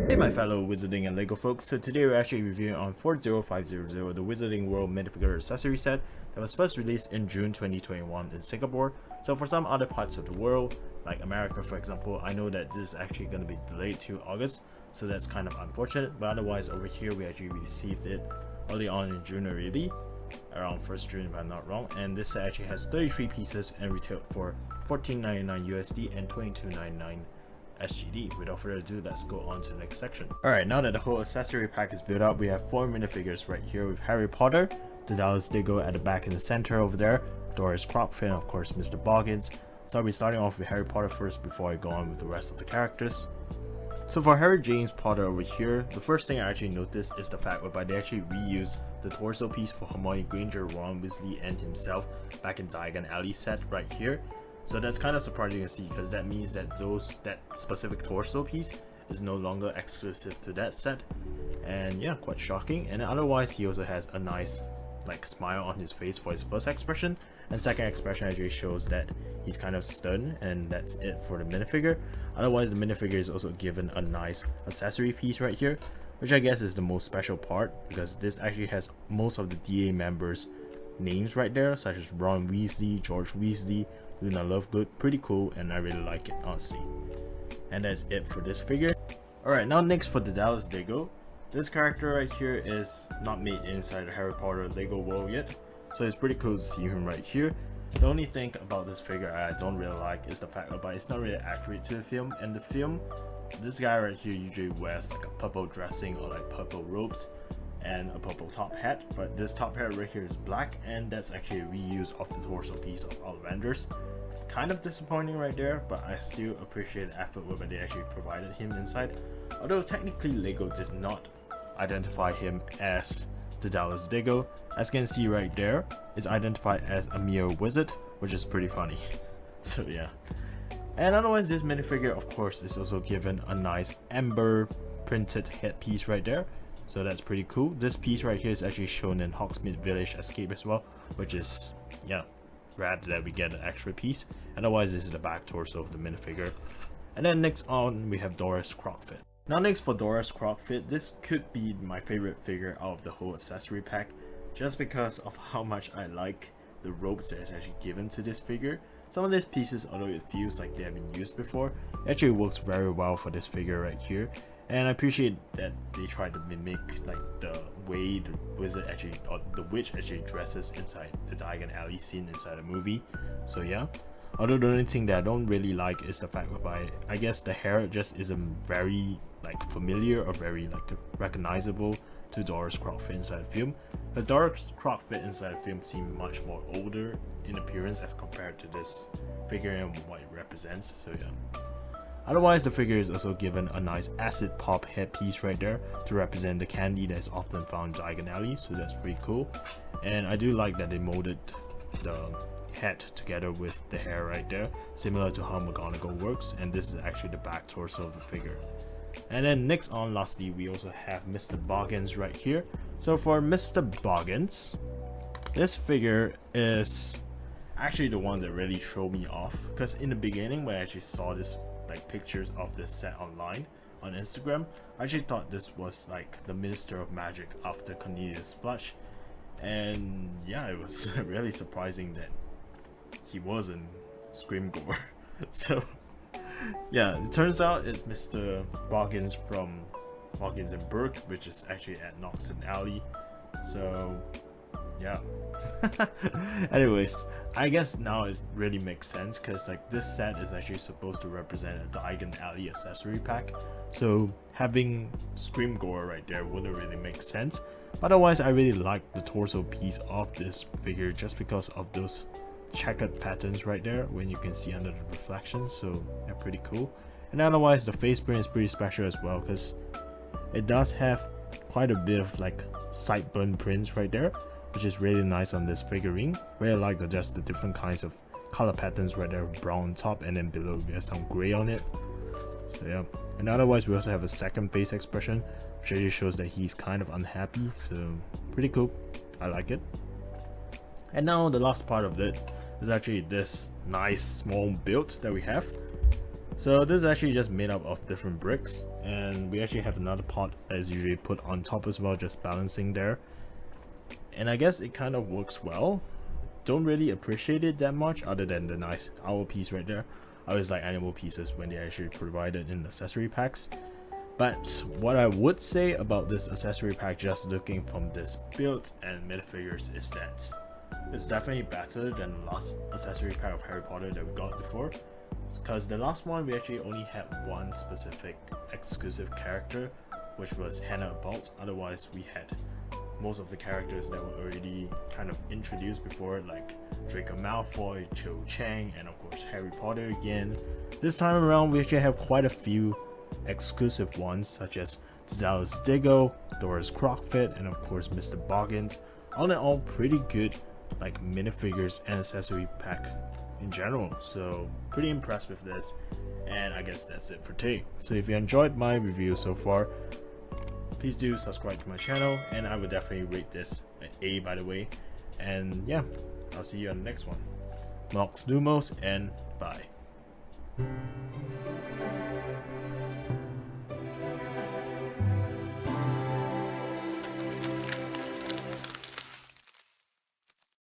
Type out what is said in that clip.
Hey my fellow Wizarding and LEGO folks, so today we're actually reviewing on 40500, the Wizarding World Minifigure Accessory set that was first released in June 2021 in Singapore. So for some other parts of the world, like America for example, I know that this is actually going to be delayed to August, so that's kind of unfortunate, but otherwise over here we actually received it early on in June already, around 1st June if I'm not wrong, and this set actually has 33 pieces and retailed for $14.99 USD and $22.99 SGD. Without further ado, let's go on to the next section. Alright, now that the whole accessory pack is built up, we have 4 minifigures right here with Harry Potter, the Diagon at the back in the center over there, Doris Crockfit, and of course Mr. Borgins. So I'll be starting off with Harry Potter first before I go on with the rest of the characters. So for Harry James Potter over here, the first thing I actually noticed is the fact whereby they actually reused the torso piece for Hermione Granger, Ron Weasley, and himself back in Diagon Alley set right here. So that's kind of surprising to see, because that means that that specific torso piece is no longer exclusive to that set, and yeah, quite shocking. And otherwise he also has a nice like smile on his face for his first expression, and second expression actually shows that he's kind of stunned, and that's it for the minifigure. Otherwise the minifigure is also given a nice accessory piece right here, which I guess is the most special part, because this actually has most of the DA members names right there, such as Ron Weasley, George Weasley, Luna Lovegood. Pretty cool, and I really like it honestly. And that's it for this figure. Alright, now next for the Dallas Digo. This character right here is not made inside the Harry Potter Lego world yet, so it's pretty cool to see him right here. The only thing about this figure I don't really like is the fact that it's not really accurate to the film. In the film, this guy right here usually wears like a purple dressing or like purple robes and a purple top hat, but this top hat right here is black, and that's actually a reuse of the torso piece of Ollivander's. Kind of disappointing right there, but I still appreciate the effort where they actually provided him inside, although technically Lego did not identify him as the Dallas Digo. As you can see right there, it's identified as a mere wizard, which is pretty funny. So yeah. And otherwise this minifigure of course is also given a nice amber printed headpiece right there, so that's pretty cool. This piece right here is actually shown in Hogsmeade Village Escape as well, which is, yeah, rad that we get an extra piece. Otherwise this is the back torso of the minifigure. And then next on we have Doris Crockfit. Now next for Doris Crockfit, this could be my favorite figure out of the whole accessory pack, just because of how much I like the robes that is actually given to this figure. Some of these pieces, although it feels like they have been used before, it actually works very well for this figure right here. And I appreciate that they tried to mimic like the way the wizard actually, or the witch actually dresses inside the Diagon Alley scene inside the movie. So yeah. Although the only thing that I don't really like is the fact that I guess the hair just isn't very like familiar or very like recognizable to Doris Crockfit inside the film. Because Doris Crockfit inside the film seemed much more older in appearance as compared to this figure and what it represents. So yeah. Otherwise, the figure is also given a nice acid pop headpiece right there to represent the candy that is often found in Diagon Alley, so that's pretty cool. And I do like that they molded the head together with the hair right there, similar to how McGonagall works, and this is actually the back torso of the figure. And then next on, lastly, we also have Mr. Borgins right here. So for Mr. Borgins, this figure is actually the one that really threw me off, because in the beginning when I actually saw this like pictures of this set online on Instagram, I actually thought this was like the Minister of Magic after Cornelius Fudge, and yeah, it was really surprising that he wasn't Screamgore. So yeah, it turns out it's Mr. Borgins from Borgins and Burke, which is actually at Nox Alley. So yeah. Anyways, I guess now it really makes sense, because like this set is actually supposed to represent a Diagon Alley accessory pack, so having Screamgore right there wouldn't really make sense. But otherwise I really like the torso piece of this figure just because of those checkered patterns right there when you can see under the reflection, so they're pretty cool. And otherwise the face print is pretty special as well, because it does have quite a bit of like sideburn prints right there, which is really nice on this figurine. Really like just the different kinds of color patterns right there, brown on top, and then below we have some gray on it. So yeah. And otherwise we also have a second face expression, which really shows that he's kind of unhappy, so pretty cool. I like it. And now the last part of it is actually this nice small build that we have. So this is actually just made up of different bricks, and we actually have another pot as usually put on top as well, just balancing there. And I guess it kind of works well. Don't really appreciate it that much other than the nice owl piece right there. I always like animal pieces when they actually provided in accessory packs. But what I would say about this accessory pack, just looking from this build and minifigures, is that it's definitely better than the last accessory pack of Harry Potter that we got before. Because the last one we actually only had one specific exclusive character, which was Hannah Bolt. Otherwise we had most of the characters that were already kind of introduced before, like Draco Malfoy, Cho Chang, and of course Harry Potter again. This time around we actually have quite a few exclusive ones, such as Diagon, Doris Crockfit, and of course Mr. Borgins. All in all, pretty good like minifigures and accessory pack in general, so pretty impressed with this. And I guess that's it for today. So if you enjoyed my review so far, please do subscribe to my channel, and I would definitely rate this an A, by the way. And yeah, I'll see you on the next one. Nox Lumos, and bye.